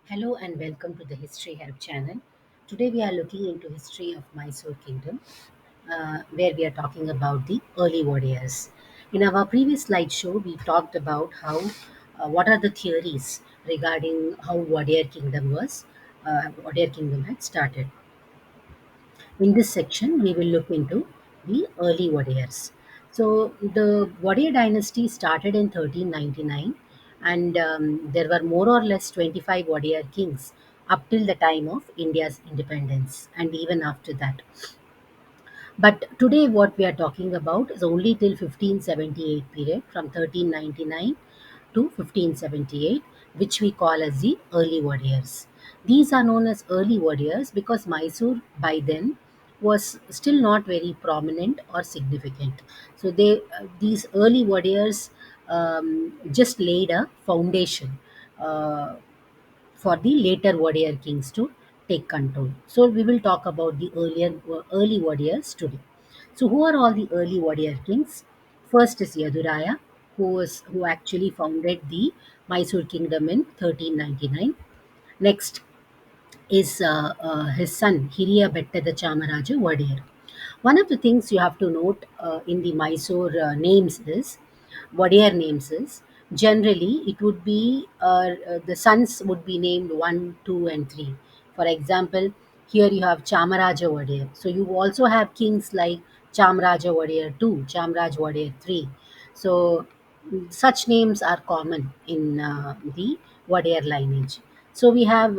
Hello and welcome to the History Help channel. Today we are looking into history of Mysore Kingdom, where we are talking about the early Wodeyars. In our previous slideshow, we talked about what are the theories regarding how Wodeyar Kingdom had started. In this section, we will look into the early Wodeyars. So, the Wodeyar dynasty started in 1399, and there were more or less 25 Wodeyar kings up till the time of India's independence, and even after that. But today, what we are talking about is only till 1578 period, from 1399 to 1578, which we call as the early warriors. These are known as early warriors because Mysore by then was still not very prominent or significant. So these early warriors just laid a foundation uh, for the later warrior kings to take control. So we will talk about the early warriors today. So who are all the early warrior kings? First is Yaduraya, who actually founded the Mysore kingdom in 1399. Next is his son Hiriya Bettada Chamaraja Wadiyar. One of the things you have to note in the Mysore names is Wodeyar names is generally it would be the sons would be named 1, 2, and 3. For example, here you have Chamaraja Wodeyar. So you also have kings like Chamraja Wodeyar 2, Chamraj Wodeyar 3. So such names are common in the Wodeyar lineage. So we have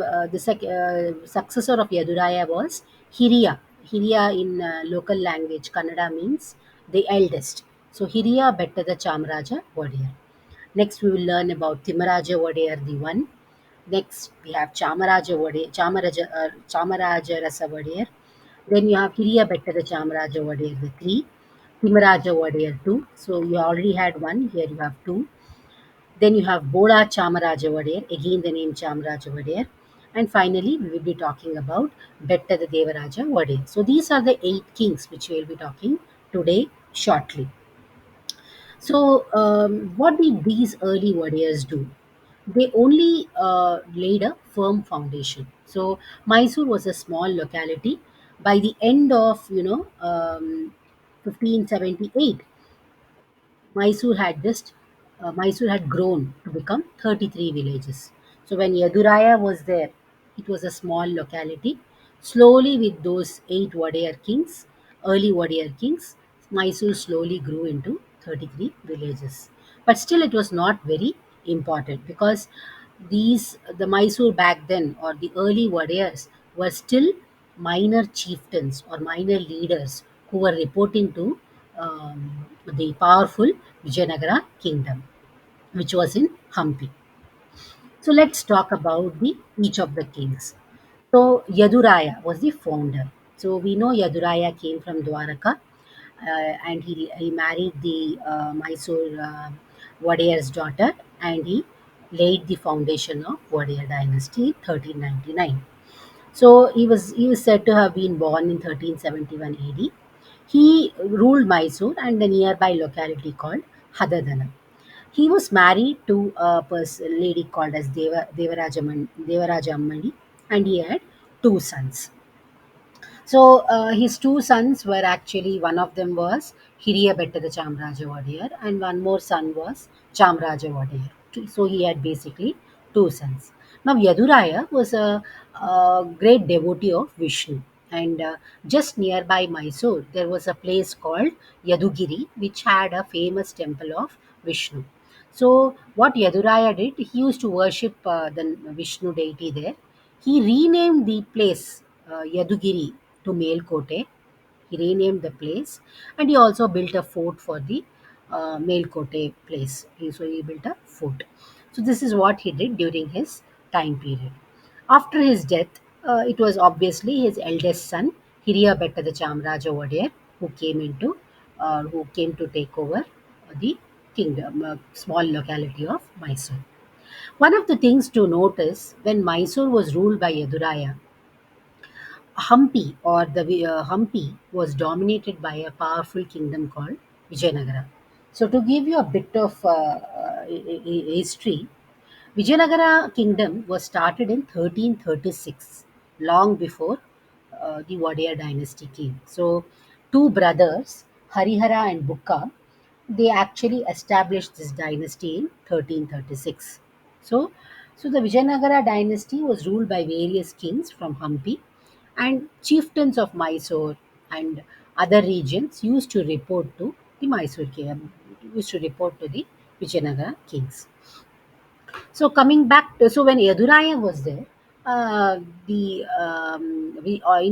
successor of Yaduraya was Hiriya. Hiriya in local language Kannada means the eldest. So Hiriya Bettada Chamraja Wodeyar. Next we will learn about Timaraja Wodeyar the one. Next we have Chamaraja Rasa Wodeyar. Then you have Hiriya Bettada Chamaraja Wodeyar the three. Timaraja Wodeyar two. So you already had one. Here you have two. Then you have Boda Chamaraja Wadiyar, again the name Chamaraja Wadiyar. And finally, we will be talking about Betta the Devaraja Wadiyar. So these are the eight kings which we will be talking today shortly. So what did these early Wadiyars do? They only laid a firm foundation. So Mysore was a small locality. By the end of 1578, Mysore had grown to become 33 villages. So when Yaduraya was there, it was a small locality. Slowly, with those eight Wodeyar kings, early Wodeyar kings, Mysore slowly grew into 33 villages. But still, it was not very important because the Mysore back then or the early Wodeyars were still minor chieftains or minor leaders who were reporting to the powerful Vijayanagara kingdom, which was in Hampi. So let's talk about the each of the kings. So Yaduraya was the founder. So we know Yaduraya came from Dwaraka, and he married the Mysore Wodeyar's daughter, and he laid the foundation of Wodeyar dynasty in 1399. So he was said to have been born in 1371 AD. He ruled Mysore and the nearby locality called Hadadana. He was married to a lady called as Devaraja Ammani, and he had two sons. So his two sons were actually, one of them was Hiriya Bettada Chamraja Wadiyar, and one more son was Chamraja Wadiyar. So he had basically two sons. Now Yaduraya was a great devotee of Vishnu, and just nearby Mysore there was a place called Yadugiri, which had a famous temple of Vishnu. So what Yaduraya did, he used to worship the Vishnu deity there. He renamed the place Yadugiri to Melkote. He renamed the place, and he also built a fort for the Melkote place. So he built a fort. So this is what he did during his time period. After his death, it was obviously his eldest son, Hiriya Betta the Chamraja Wadiyar, who came to take over the kingdom, small locality of Mysore. One of the things to notice when Mysore was ruled by Yaduraya, Hampi was dominated by a powerful kingdom called Vijayanagara. So, to give you a bit of history, Vijayanagara kingdom was started in 1336, long before the Wodeyar dynasty came. So, two brothers, Harihara and Bukka, they actually established this dynasty in 1336. So, so the Vijayanagara dynasty was ruled by various kings from Hampi, and chieftains of Mysore and other regions used to report to the Mysore king, used to report to the Vijayanagara kings. So coming back to, so when Yaduraya was there, in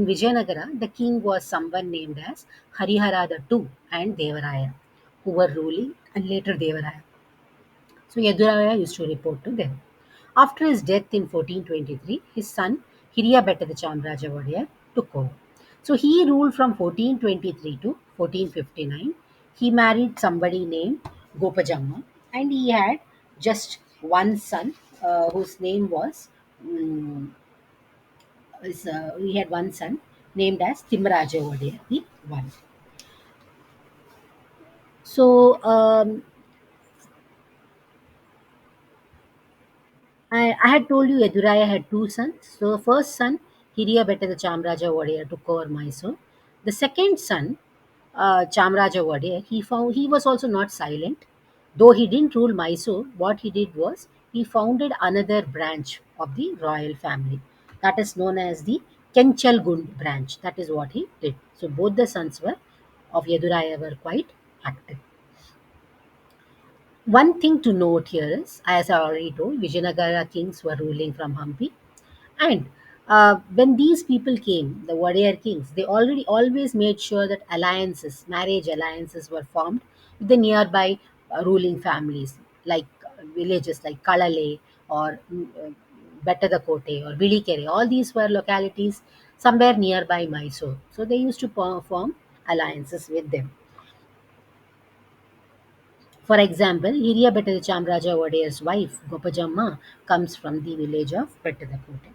Vijayanagara, the king was someone named as Harihara the two and Devaraya, who were ruling, and later Devaraya. So Yaduraya used to report to them. After his death in 1423, his son Hiriyabetta the Chamraja Wadiyar took over. So he ruled from 1423 to 1459. He married somebody named Gopajamma, and he had just one son whose name was, he had one son named as Timraja Wadiyar, the one. So I had told you Yaduraya had two sons. So the first son, Hiriyabetta the Chamraja Wadiyar, took over Mysore. The second son, Chamraja Wadiyar, he was also not silent. Though he didn't rule Mysore, what he did was he founded another branch of the royal family. That is known as the Kenchalgund branch. That is what he did. So both the sons were of Yaduraya were quite active. One thing to note here is, as I already told, Vijayanagara kings were ruling from Hampi, and when these people came, the Wodeyar kings, they already always made sure that alliances, marriage alliances, were formed with the nearby ruling families, like villages like Kalale or Bettadakote or Vilikere. All these were localities somewhere nearby Mysore. So they used to form alliances with them. For example, Hiriyabetta Chamraja Wadeyar's wife, Gopajamma, comes from the village of Bettadakote.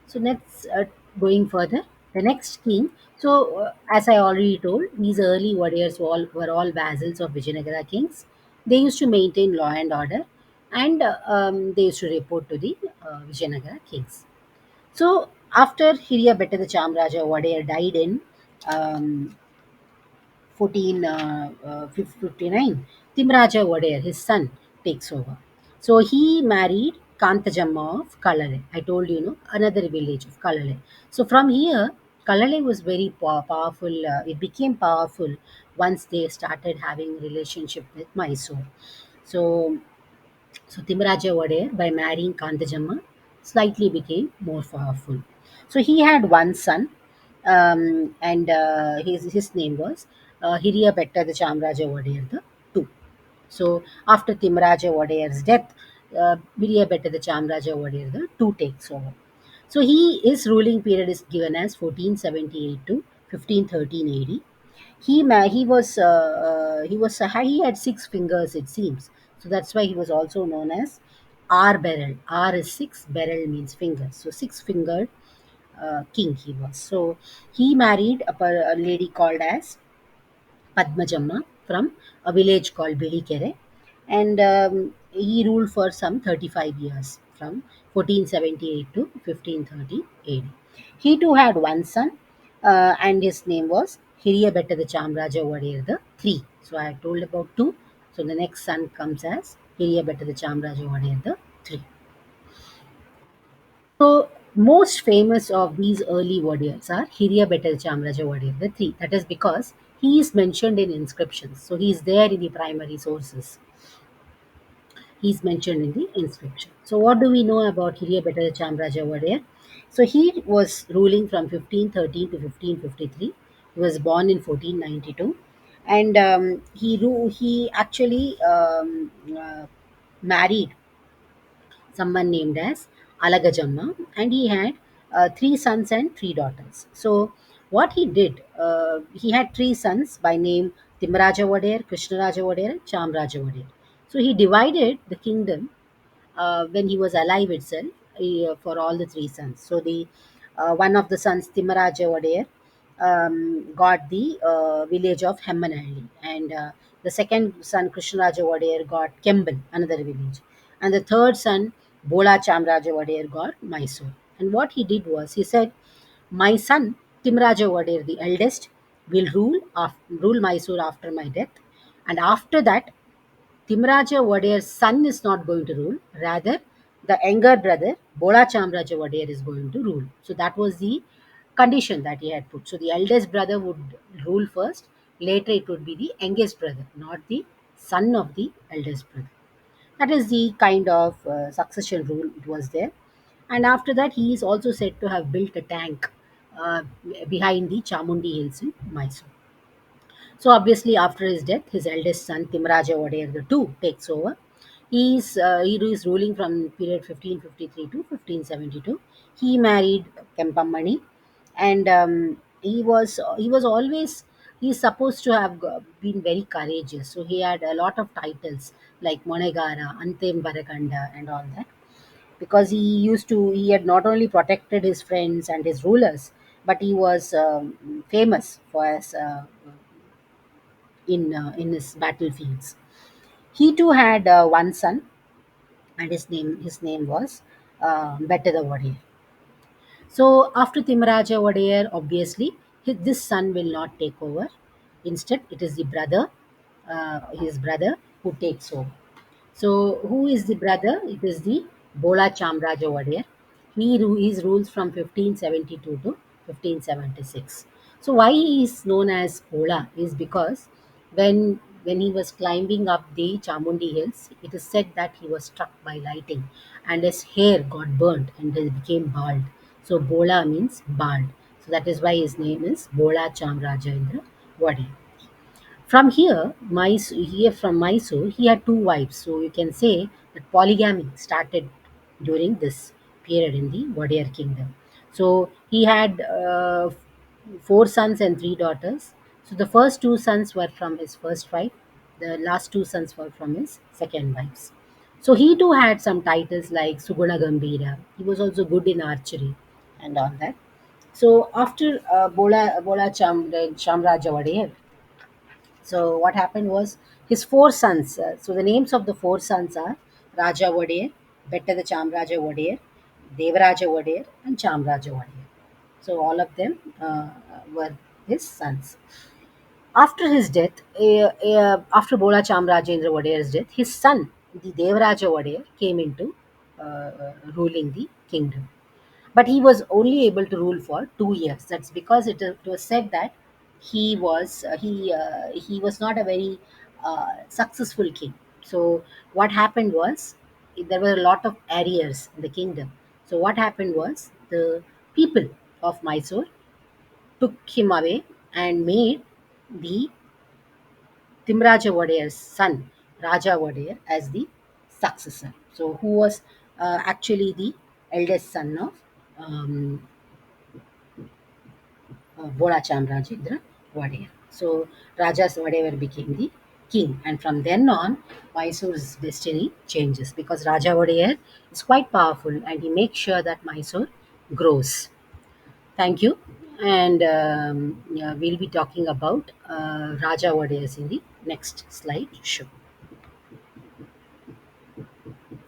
So let's going further. The next king. So as I already told, these early warriors were all vassals of Vijayanagara kings. They used to maintain law and order, and they used to report to the Vijayanagara kings. So after Hiriyabetta the Chamraja Wadeyar died in um, 1459, Timraja Wodeyar, his son, takes over. So he married Kantajamma of Kalale. I told you, another village of Kalale. So from here, Kalale was very powerful. It became powerful once they started having relationship with Mysore. So so Timaraja Wadeyar, by marrying Kantajamma, slightly became more powerful. So he had one son, and his name was Hiriyabetta the Chamraja Wadeyar the two. So after Timaraja Wadeyar's death, Hiriyabetta the Chamraja Wadeyar the two takes over. So his ruling period is given as 1478 to 1513 AD. He had six fingers, it seems, so that's why he was also known as R Beryl. R is six, Beryl means fingers, so six fingered king he was. So he married a lady called as Padmajamma from a village called Bilikere, and he ruled for some 35 years from 1478 to 1530 AD. He too had one son, and his name was Hiriyabetta the Chamraja Wadeyar the three. So I told about two. So the next son comes as Hiriyabetta the Chamraja Wadeyar the three. So most famous of these early warriors are Hiriyabetta Chamraja warrior, the three. That is because he is mentioned in inscriptions. So he is there in the primary sources. He is mentioned in the inscription. So what do we know about Hiriyabetta Chamraja warrior? So he was ruling from 1513 to 1553. He was born in 1492, and he actually married someone named as Alagajamma, and he had three sons and three daughters. So, what he did, he had three sons by name Timaraja Wadeyar, Krishnaraja Wadeyar, and Chamraja Wadeyar. So, he divided the kingdom when he was alive itself for all the three sons. So the one of the sons, Timaraja Wadeyar, got the village of Hemmanalli, and the second son, Krishnaraja Wadeyar, got Kemban, another village, and the third son, Bola Chamraja Wodeyar got Mysore. And what he did was, he said, my son Timraja Wodeyar, the eldest, will rule Mysore after my death. And after that, Timraja Wodeyar's son is not going to rule. Rather, the younger brother, Bola Chamraja Wodeyar, is going to rule. So that was the condition that he had put. So the eldest brother would rule first. Later, it would be the youngest brother, not the son of the eldest brother. That is the kind of succession rule it was there. And after that, he is also said to have built a tank uh, behind the Chamundi Hills in Mysore. So obviously, after his death, his eldest son Timraja Wodeyar the two takes over. He is ruling from period 1553 to 1572. He married Kempammani, and he was always, he's supposed to have been very courageous. So he had a lot of titles like Monegara, Antem Barakanda, and all that, because he had not only protected his friends and his rulers, but he was famous for his in his battlefields. He too had one son, and his name was Better the Warrior. So after Timaraja Wodeyar, obviously this son will not take over. Instead, it is his brother, who takes over. So, who is the brother? It is the Bola Chamraja Wodeyar. His rules from 1572 to 1576. So, why he is known as Bola is because when he was climbing up the Chamundi Hills, it is said that he was struck by lightning and his hair got burnt and he became bald. So, Bola means bald. So, that is why his name is Bola Chamraja Wodeyar. From Mysore, he had two wives. So you can say that polygamy started during this period in the Wodeyar kingdom. So he had four sons and three daughters. So the first two sons were from his first wife. The last two sons were from his second wives. So he too had some titles like Suguna Gambira. He was also good in archery and all that. So after Shamraja Wadeyar, so what happened was his four sons. So the names of the four sons are Raja Wodeyar, Betta the Chamraja Wodeyar, Devaraja Wodeyar, and Chamraja Wodeyar. So all of them were his sons. After his death, after Bola Chamrajendra Wodeyar's death, his son, the Devaraja Wodeyar, came into ruling the kingdom, but he was only able to rule for 2 years. That's because it was said that he was not a very successful king. So what happened was, there were a lot of arrears in the kingdom. So what happened was, the people of Mysore took him away and made the Timraja Wodeyar's son, Raja Wodeyar, as the successor. So who was actually the eldest son of um, Bola Chamrajendra Wodeyar. So Raja whatever became the king, and from then on, Mysore's destiny changes because Raja Wodeyar is quite powerful and he makes sure that Mysore grows. Thank you, and yeah, we'll be talking about Raja Wodeyars in the next slide show.